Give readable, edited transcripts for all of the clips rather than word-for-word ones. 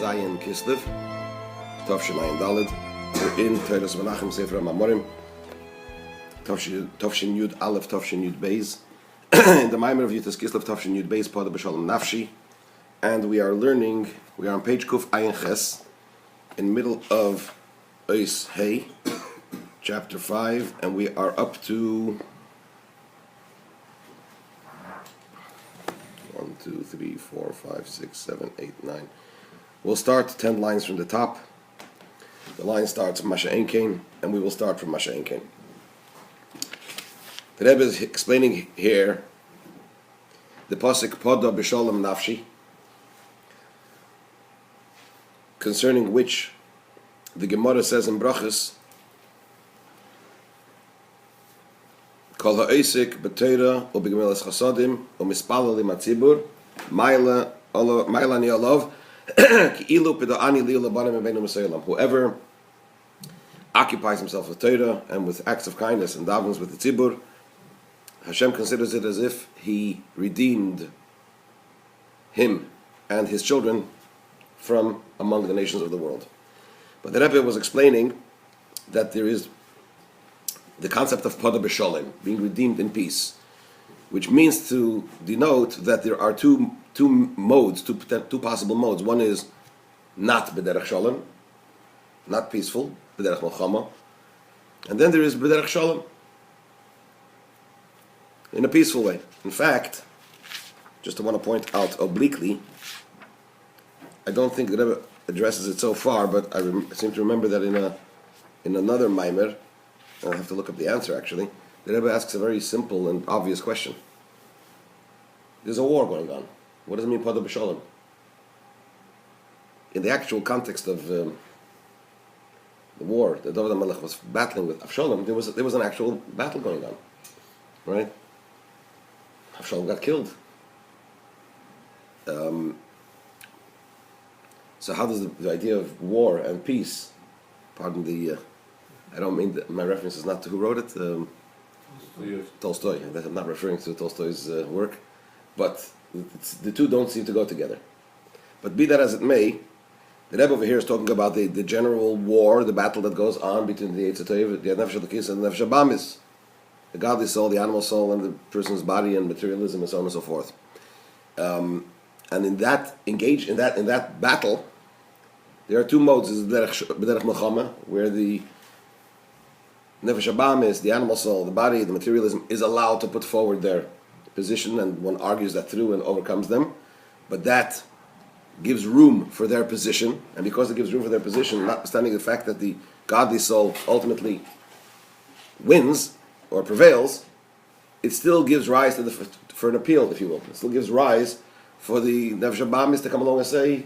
Zayin Kislev, Tavshin Ayin Daled. We're in Toras Menachem Sefer Mamorim, Tavshin Yud Aleph, Tavshin Yud Beis. In the Mamar of Yutas Kislev, Tavshin Yud Beis, Podoh Besholom Nafshi. And we are on page Kuf Ayin Ches, in the middle of Ois Hey, chapter 5, and we are up to 1, 2, 3, 4, 5, 6, 7, 8, 9. We'll start 10 lines from the top. The line starts Masha Enkein, and we will start from Masha Enkein. The Rebbe is explaining here the pasuk Podoh Besholom Nafshi, concerning which the Gemara says in Brachas, Kol ha'osek b'Torah u'b'gemilas chasadim u'mispalel l'matzibur ma'ila ni olav ki'ilu p'da'ani li'u l'banim v'beinu m'solam. Whoever occupies himself with Torah and with acts of kindness and davens with the tzibur, Hashem considers it as if He redeemed him and his children from among the nations of the world. But the Rebbe was explaining that there is the concept of Podoh Besholom, being redeemed in peace, which means to denote that there are two possible modes. One is not B'derech Sholom, not peaceful, B'derech Milchama, and then there is B'derech Sholom, in a peaceful way. In fact, just to want to point out obliquely, I don't think the Rebbe addresses it so far, but I seem to remember that in another Maimer, I'll have to look up the answer actually, the Rebbe asks a very simple and obvious question. There's a war going on. What does it mean, Podoh Besholom? In the actual context of the war that David HaMelech was battling with Avshalom, there was an actual battle going on, right? Avshalom got killed. So how does the idea of war and peace, pardon the, I don't mean my reference is not to who wrote it, Tolstoy. I'm not referring to Tolstoy's work, but the two don't seem to go together. But be that as it may, the Rebbe over here is talking about the general war, the battle that goes on between the Eitz HaTov, the Nefesh HaLekis, and the Nefesh HaBamis, the godly soul, the animal soul, and the person's body, and materialism, and so on and so forth. And in that battle, there are two modes. There's B'derech Milchama, where the Nefesh HaBamis, the animal soul, the body, the materialism, is allowed to put forward their position, and one argues that through and overcomes them. But that gives room for their position, and because it gives room for their position, notwithstanding the fact that the godly soul ultimately wins or prevails, it still gives rise to for an appeal, if you will. It still gives rise for the Nefesh HaBamis to come along and say,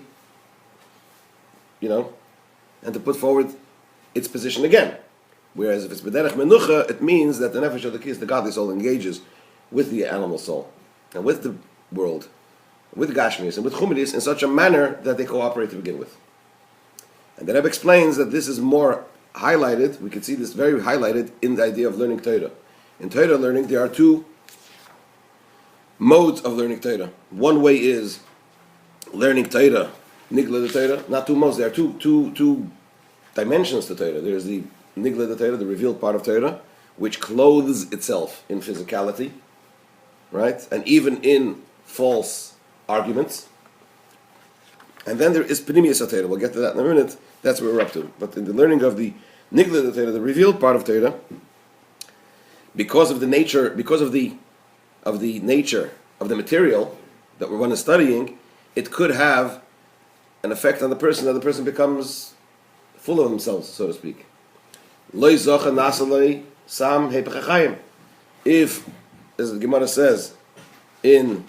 and to put forward its position again. Whereas if it's B'derech Menucha, it means that the Nefesh HaLekis, the godly soul, engages with the animal soul, and with the world, with Gashmias, and with Chumidis in such a manner that they cooperate to begin with. And the Rebbe explains that this is more highlighted, we can see this very highlighted in the idea of learning Torah. In Torah learning, there are two modes of learning Torah. One way is learning Torah, Nigla the Torah, not two modes, there are two dimensions to Torah. There's the Nigla the Torah, the revealed part of Torah, which clothes itself in physicality, right? And even in false arguments. And then there is Pnimiyas Torah. We'll get to that in a minute. That's where we're up to. But in the learning of the Nigla the Torah, the revealed part of Torah, because of the nature of the material that one is studying, it could have an effect on the person, that the person becomes full of themselves, so to speak. If, as the Gemara says in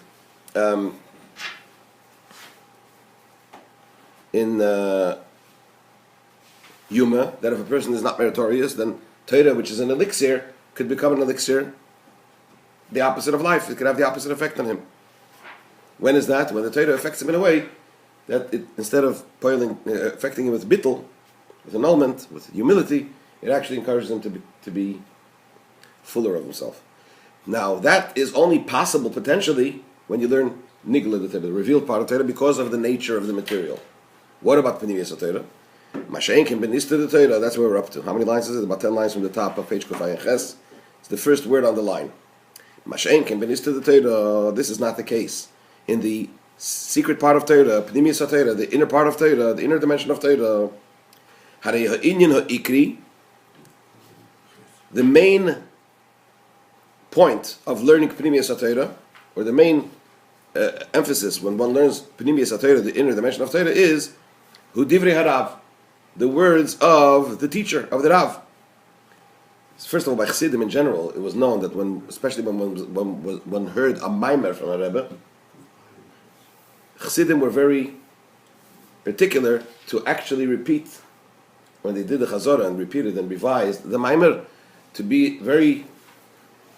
Yuma, that if a person is not meritorious, then Torah, which is an elixir, could become an elixir, the opposite of life. It could have the opposite effect on him. When is that? When the Torah affects him in a way that it, instead of affecting him with bittul, with annulment, with humility, it actually encourages him to be fuller of himself. Now, that is only possible potentially when you learn Nigla the Torah, the revealed part of Torah, because of the nature of the material. What about Pnimiyas HaTorah? Mashenkin benista the Torah. That's where we're up to. How many lines is it? About 10 lines from the top of page Kufay Ches. It's the first word on the line. Mashenkin benista the Torah. This is not the case. In the secret part of Torah, Pnimiyas HaTorah, the inner part of Torah, the inner dimension of Torah, Harei ha'inyan ha'ikri, the main point of learning Pnimiyas HaTorah, or the main emphasis when one learns Pnimiyas HaTorah, the inner dimension of Torah, is Hu Divrei Harav, the words of the teacher, of the Rav. First of all, by Chassidim in general, it was known that especially when one heard a Maimer from a Rebbe, Chassidim were very particular to actually repeat, when they did the Chazorah and repeated and revised the Maimer, to be very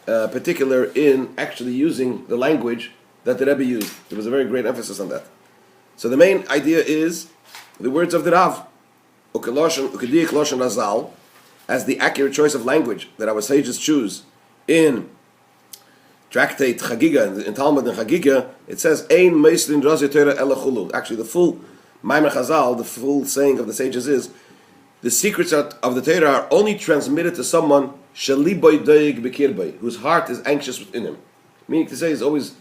particular in actually using the language that the Rebbe used. There was a very great emphasis on that. So the main idea is the words of the Rav, as the accurate choice of language that our sages choose in Tractate Chagiga, in Talmud and Chagiga, it says, Ein Meislin Razi Torah Ela Chulu. Actually, the full Maimer Chazal, the full saying of the sages is, the secrets of the Torah are only transmitted to someone Shaliboy Doig Bekirboy, whose heart is anxious within him. Meaning to say, he's always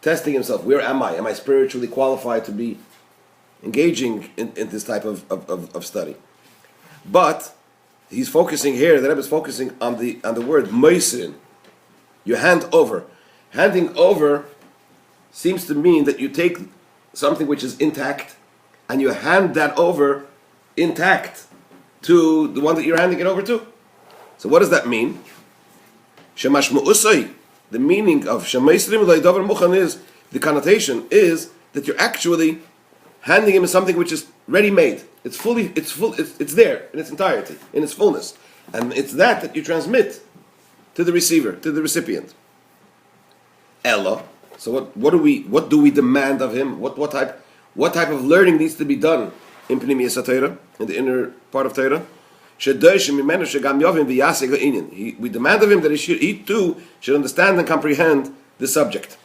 testing himself. Where am I? Am I spiritually qualified to be engaging in this type of study? But he's focusing here, the Rebbe is focusing on the word Meisrin. You hand over. Handing over seems to mean that you take something which is intact and you hand that over intact to the one that you're handing it over to. So what does that mean? Shemashmu'usay, the meaning of Shemaisrim Laidavar Mukhan is, the connotation is that you're actually handing him something which is ready-made. It's there in its entirety, in its fullness. And it's that you transmit to the receiver, to the recipient. Ella. So what do we demand of him? What type of learning needs to be done in Pnimiyas HaTorah, in the inner part of Torah? We demand of him that he too should understand and comprehend the subject.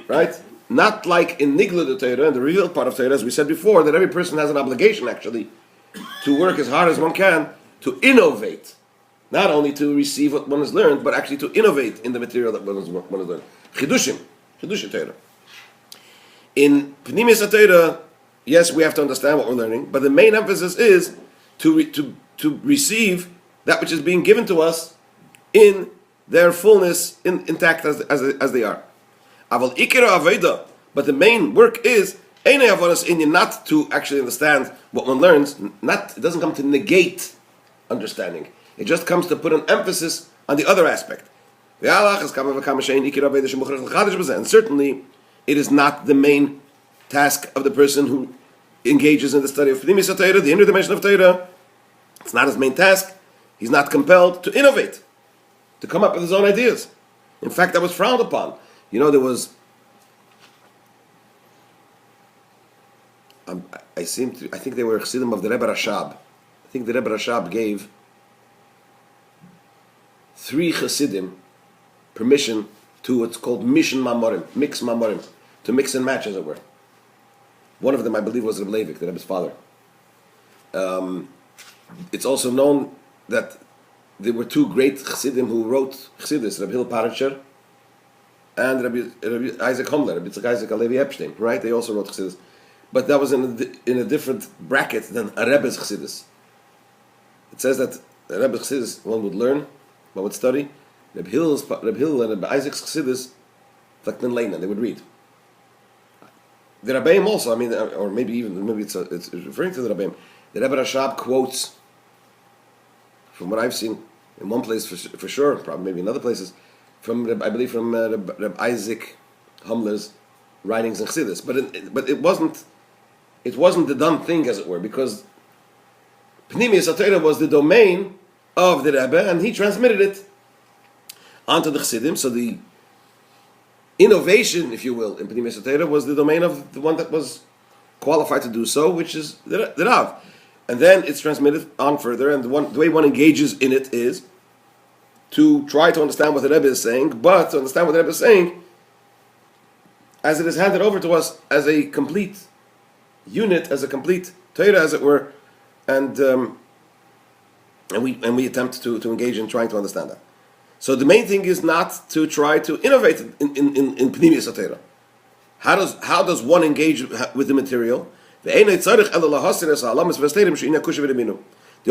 Right? Not like in Nigla the Torah, in the revealed part of Torah, as we said before, that every person has an obligation actually to work as hard as one can to innovate. Not only to receive what one has learned, but actually to innovate in the material that one has learned. Chidushim Torah. In Pnimiyas HaTorah, yes, we have to understand what we're learning, but the main emphasis is to receive that which is being given to us in their fullness, intact as they are. Aval ikira aveda, but the main work is not to actually understand what one learns. It doesn't come to negate understanding. It just comes to put an emphasis on the other aspect. And certainly, it is not the main task of the person who engages in the study of Pnimiyas HaTorah, the inner dimension of Torah. It's not his main task. He's not compelled to innovate, to come up with his own ideas. In fact, that was frowned upon. There was. I think they were Chassidim of the Rebbe Rashab. I think the Rebbe Rashab gave 3 Chassidim permission to what's called mix mamorim, to mix and match, as it were. One of them, I believe, was Reb Leivik, the Rebbe's father. It's also known that there were 2 great Chassidim who wrote Chassidus, Reb Hillel Parensher and Rabbi Isaac Homler, Rabbi Isaac Alevi Epstein, right? They also wrote Chassidus. But that was in a different bracket than a Rebbe's Chassidus. It says that a Rebbe's Chassidus, one would learn, one would study. Reb Hillel and Reb Isaac's Chassidus, like Leina, they would read. The Rabbeim also, or maybe it's referring to the Rabbeim. The Rebbe Rashab quotes, from what I've seen, in one place for sure, probably maybe in other places, I believe from Reb Isaac Humler's writings in Chassidus. But it wasn't the done thing, as it were, because Pnimiyas HaTorah was the domain of the Rebbe, and he transmitted it onto the Chassidim. So the innovation, if you will, in Pnimiyas HaTorah was the domain of the one that was qualified to do so, which is the Rav. And then it's transmitted on further, and the way one engages in it is to try to understand what the Rebbe is saying, but to understand what the Rebbe is saying, as it is handed over to us as a complete unit, as a complete Torah, as it were, and we attempt to engage in trying to understand that. So the main thing is not to try to innovate in Pnimius HaTorah. How does one engage with the material? The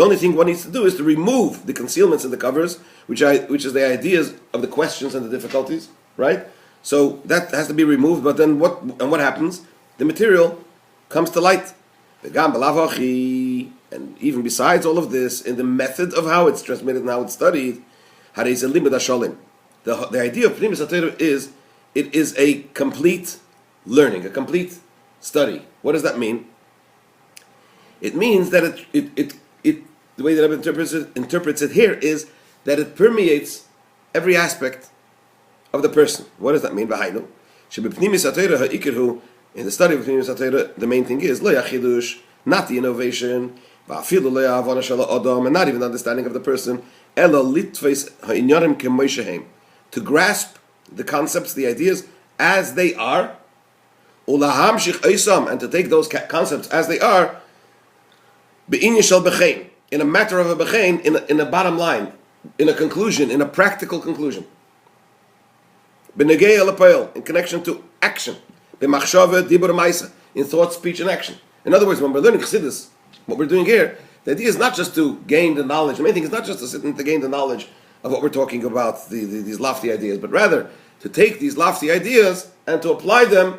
only thing one needs to do is to remove the concealments in the covers, which is the ideas of the questions and the difficulties, right? So that has to be removed. But then what happens? The material comes to light. And even besides all of this, in the method of how it's transmitted and how it's studied, the idea of Pnimis HaTorah is it is a complete learning, a complete study. What does that mean? It means that it the way that Rebbe interprets it here is that it permeates every aspect of the person. What does that mean? In the study of Pnimis HaTorah, the main thing is lo yachidush, not the innovation, and not even the understanding of the person, to grasp the concepts, the ideas as they are, and to take those concepts as they are, in a matter of a bechein, in a bottom line, in a conclusion, in a practical conclusion. In connection to action. In thought, speech, and action. In other words, when we're learning Chassidus, what we're doing here, the idea is not just to gain the knowledge. The main thing is not just to sit and to gain the knowledge of what we're talking about, these lofty ideas, but rather to take these lofty ideas and to apply them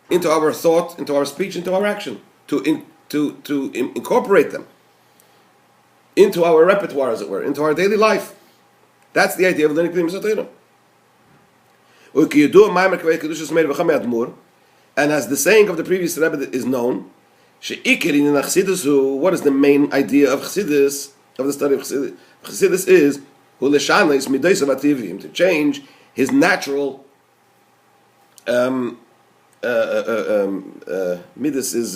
into our thought, into our speech, into our action, to incorporate them into our repertoire, as it were, into our daily life. That's the idea of learning Pnimis HaTorah. And as the saying of the previous Rebbe is known, what is the main idea of Chassidus, of the study of Chassidus? Chassidus is to change his natural midas is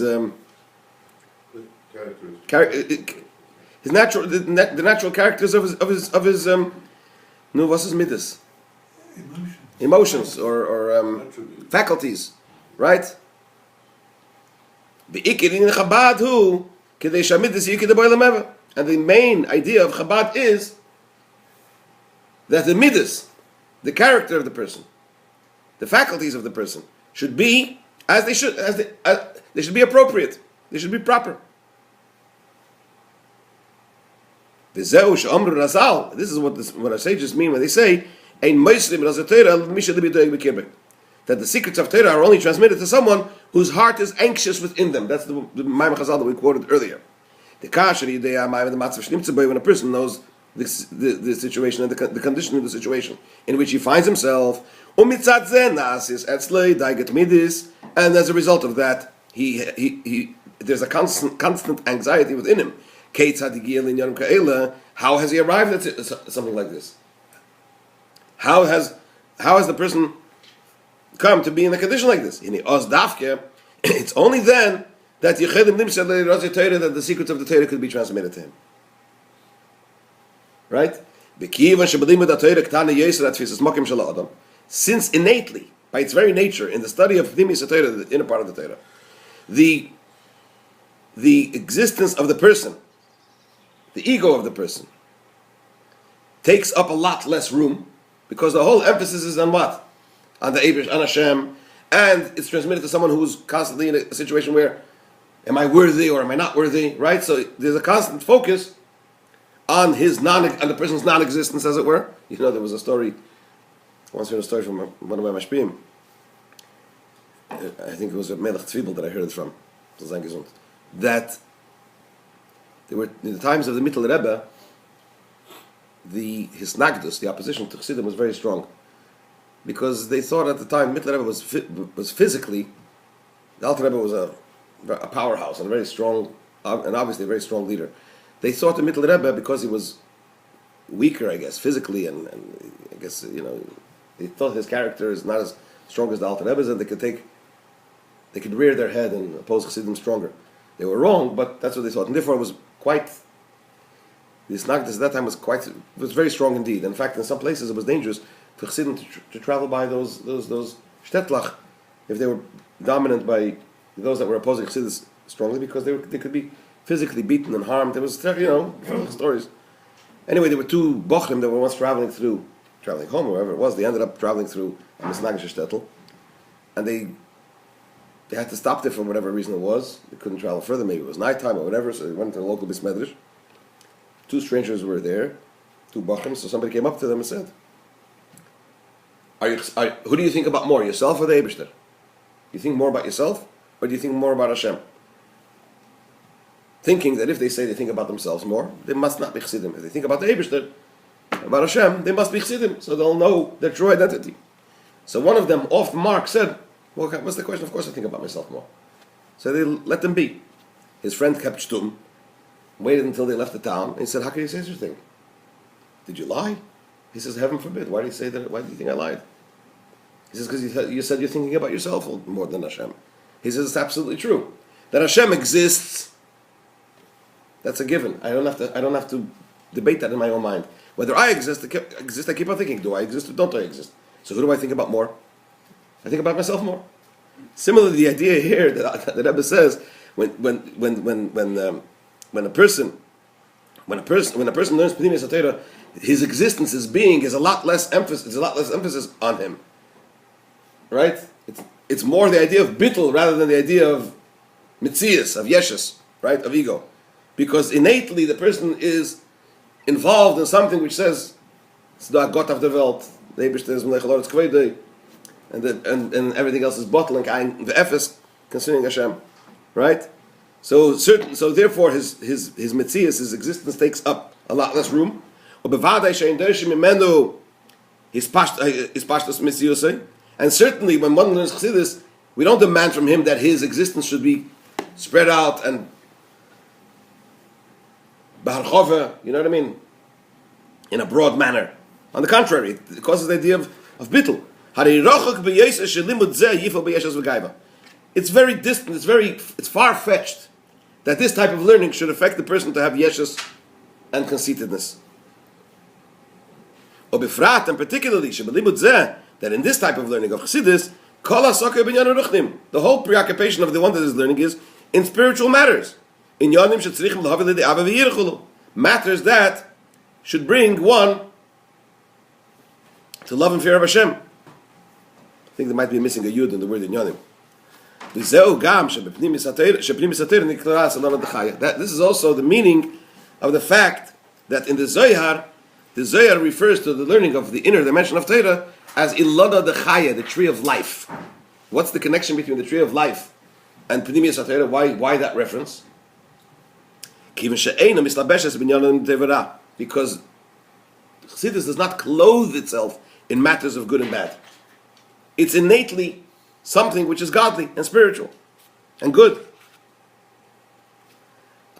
his natural the natural characters of his no, what's his midas? Emotions or faculties, right? And the main idea of Chabad is that the midas, the character of the person, the faculties of the person, should be as they should, they should be appropriate, they should be proper. This is what our sages mean when they say that the secrets of Torah are only transmitted to someone whose heart is anxious within them. That's the Mamar Chazal that we quoted earlier. When a person knows the situation and the condition of the situation in which he finds himself, and as a result of that, there's a constant anxiety within him. How has he arrived at something like this? How has the person come to be in a condition like this? It's only then that the secrets of the Torah could be transmitted to him. Right? Since innately, by its very nature, in the study of Pnimis HaTorah, the inner part of the Torah, the existence of the person, the ego of the person, takes up a lot less room, because the whole emphasis is on what? On the Eibush, on Hashem, and it's transmitted to someone who's constantly in a situation where, am I worthy or am I not worthy, right? So there's a constant focus on on the person's non-existence, as it were. You know, there was a story, I once heard a story from one of my mashpiyim. I think it was a Melech Tzvibel that I heard it from, that there were, in the times of the Mittel Rebbe, the Hisnagdus, the opposition to Chassidim, was very strong, because they thought at the time Mittel Rebbe was physically, the Alter Rebbe was a powerhouse and a very strong, and obviously a very strong leader. They thought the Mittel Rebbe, because he was weaker, I guess, physically, and I guess, they thought his character is not as strong as the Alter Rebbe's, and they could rear their head and oppose Chassidim stronger. They were wrong, but that's what they thought, and therefore it was quite. The Snagdus at that time was very strong indeed. In fact, in some places it was dangerous for Chassidim to travel by those shtetlach if they were dominant by those that were opposing Chassidus strongly, because they could be physically beaten and harmed. There was, stories. Anyway, there were two Bochrim that were once traveling home, wherever it was. They ended up traveling through a Misnagische shtetl, and they had to stop there for whatever reason it was. They couldn't travel further. Maybe it was nighttime or whatever, so they went to the local Bismedrish. Two strangers were there, two Bochrim, so somebody came up to them and said, who do you think about more, yourself or the Eibishter? You think more about yourself, or do you think more about Hashem? Thinking that if they say they think about themselves more, they must not be Chassidim. If they think about the Eibishter, about Hashem, they must be Chassidim, so they'll know their true identity. So one of them, off the mark, said, well, what's the question? Of course I think about myself more. So they let them be. His friend kept shtum, waited until they left the town, and he said, how can you say such a thing? Did you lie? He says, heaven forbid. Why do you say that? Why do you think I lied? He says, because you said you're thinking about yourself more than Hashem. He says, it's absolutely true. That Hashem exists, that's a given. I don't have to debate that in my own mind. Whether I exist, I keep on thinking, do I exist or don't I exist? So who do I think about more? I think about myself more. Similarly, the idea here that Rebbe says, when a person learns Pnimiyas HaTorah, his existence, his being, is a lot less emphasis on him. Right? It's more the idea of bittul rather than the idea of mitzias, of yeshus, right? Of ego. Because innately the person is involved in something which says, it's the Gott of the Welt, the Eibishter is Melech HaLoretz Kvedei, and everything else is bottling, the Ephes concerning Hashem. Right? So therefore his mitzias, his existence takes up a lot less room. And certainly when one learns Chassidus, we don't demand from him that his existence should be spread out and b'harchova, you know what I mean, in a broad manner. On the contrary, it causes the idea of bittul. It's very distant, it's far-fetched that this type of learning should affect the person to have yeshus and conceitedness. And particularly, that in this type of learning of Chassidus, the whole preoccupation of the one that is learning is in spiritual matters. Matters that should bring one to love and fear of Hashem. I think there might be missing a yud in the word inyanim. This is also the meaning of the fact that in the Zohar refers to the learning of the inner dimension of Torah as Ilana de Chaya, the tree of life. What's the connection between the tree of life and Pnimiyas HaTorah? Why that reference? Because Chassidus does not clothe itself in matters of good and bad. It's innately something which is godly and spiritual and good.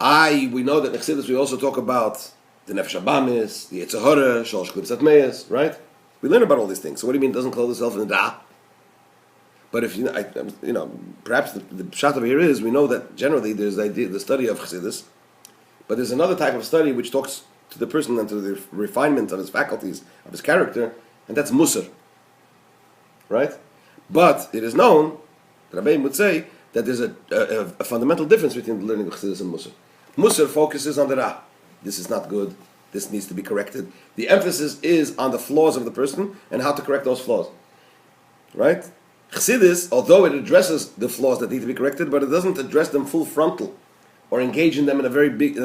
We know that in Chassidus we also talk about the Nefesh Abamis, the Yetzer Hara, Shalosh Klipsat Meis, right? We learn about all these things. So what do you mean it doesn't clothe itself in the Da? But if perhaps the pshat over here is, we know that generally there's the study of Chassidus, but there's another type of study which talks to the person and to the refinement of his faculties, of his character, and that's Musar. Right? But it is known, the Rabbeim would say, that there's a fundamental difference between the learning of Chassidus and Musar. Musar focuses on the Ra. This is not good. This needs to be corrected. The emphasis is on the flaws of the person and how to correct those flaws. Right? Chassidus, although it addresses the flaws that need to be corrected, but it doesn't address them full frontal or engage in them in a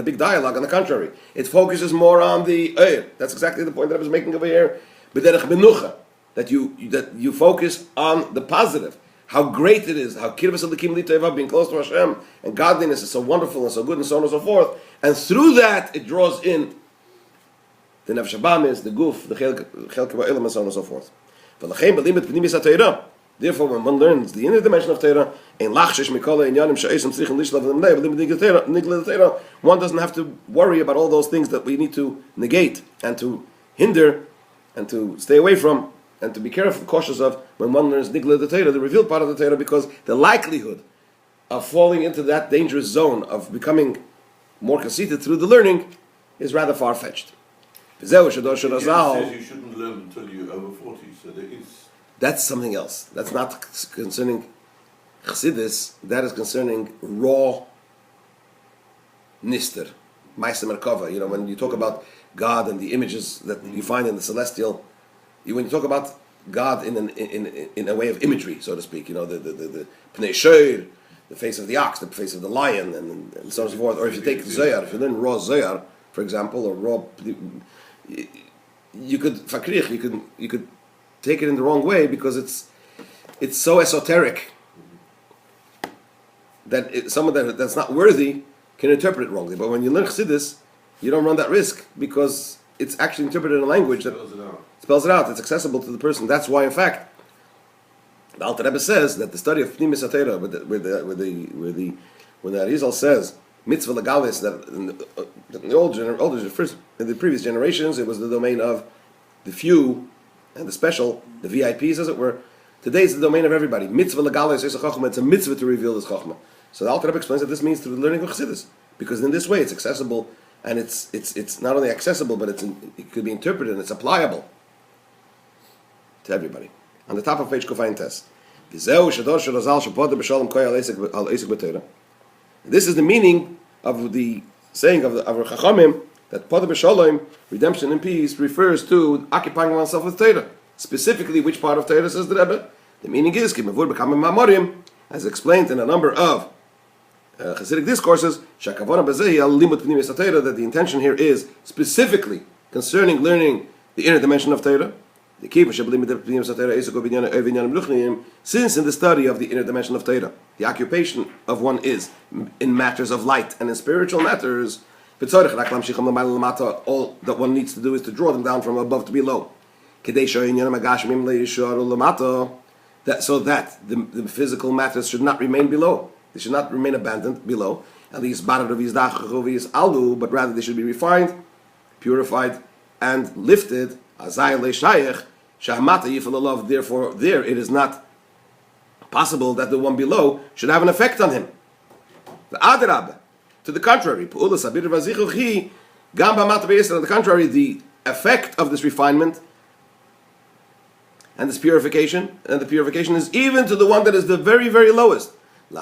big dialogue. On the contrary, it focuses more on the That's exactly the point that I was making over here. B'derech benucha, that you focus on the positive, how great it is, how kirvas elikim liteva, being close to Hashem, and godliness is so wonderful and so good and so on and so forth. And through that, it draws in the nefesh habamis, the guf, the chelke ba'elam, and so on and so forth. Therefore, when one learns the inner dimension of Torah, one doesn't have to worry about all those things that we need to negate and to hinder and to stay away from and to be careful, cautious of when one learns Nigla the Torah, the revealed part of the Torah, because the likelihood of falling into that dangerous zone of becoming more conceited through the learning is rather far-fetched. It says you shouldn't learn until you're over 40, so there is That's something else. That's not concerning Chassidus. That is concerning raw nister, Ma'aser Merkava. When you talk about God and the images that you find in the celestial, when you talk about God in a way of imagery, so to speak, the Pnei Shiur, the face of the ox, the face of the lion, and so on and so forth. Or if you take Zohar, if you learn raw Zohar, for example, or raw, you could take it in the wrong way because it's so esoteric that someone that's not worthy can interpret it wrongly. But when you learn Chassidus, you don't run that risk because it's actually interpreted in a language that spells it out. It's accessible to the person. That's why, in fact, the Alter Rebbe says that the study of Pnimis HaTorah, when the Arizal says mitzvah legalis, that in the previous generations it was the domain of the few and the special, the VIPs as it were. Today it's the domain of everybody. Mitzvah legalis is a chachma. It's a mitzvah to reveal this chachma. So the Alter Rebbe explains that this means through the learning of Chassidus, because in this way it's accessible, and it's not only accessible, but it could be interpreted and it's applicable to everybody. On the top of page Kofayin Tes. This is the meaning of the saying of our Chachamim that Podoh Besholom, redemption and peace, refers to occupying oneself with Torah. Specifically, which part of Torah, says the Rebbe? The meaning is, as explained in a number of Hasidic discourses, that the intention here is specifically concerning learning the inner dimension of Torah. Since in the study of the inner dimension of Torah, the occupation of one is in matters of light and in spiritual matters, all that one needs to do is to draw them down from above to below. So that the physical matters should not remain below. They should not remain abandoned below. But rather they should be refined, purified, and lifted. Therefore, there it is not possible that the one below should have an effect on him. To the contrary, on the contrary, the effect of this refinement and this purification, and the purification is even to the one that is the very, very lowest. To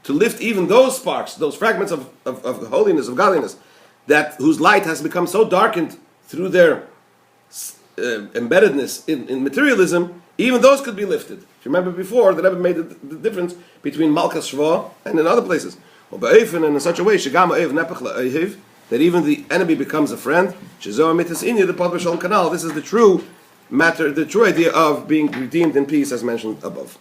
lift even those sparks, those fragments of holiness, of godliness, whose light has become so darkened through their embeddedness in materialism, even those could be lifted. If you remember before, the Rebbe made the difference between Malchus Shva and in other places. And in such a way, that even the enemy becomes a friend. This is the true matter, the true idea of being redeemed in peace, as mentioned above.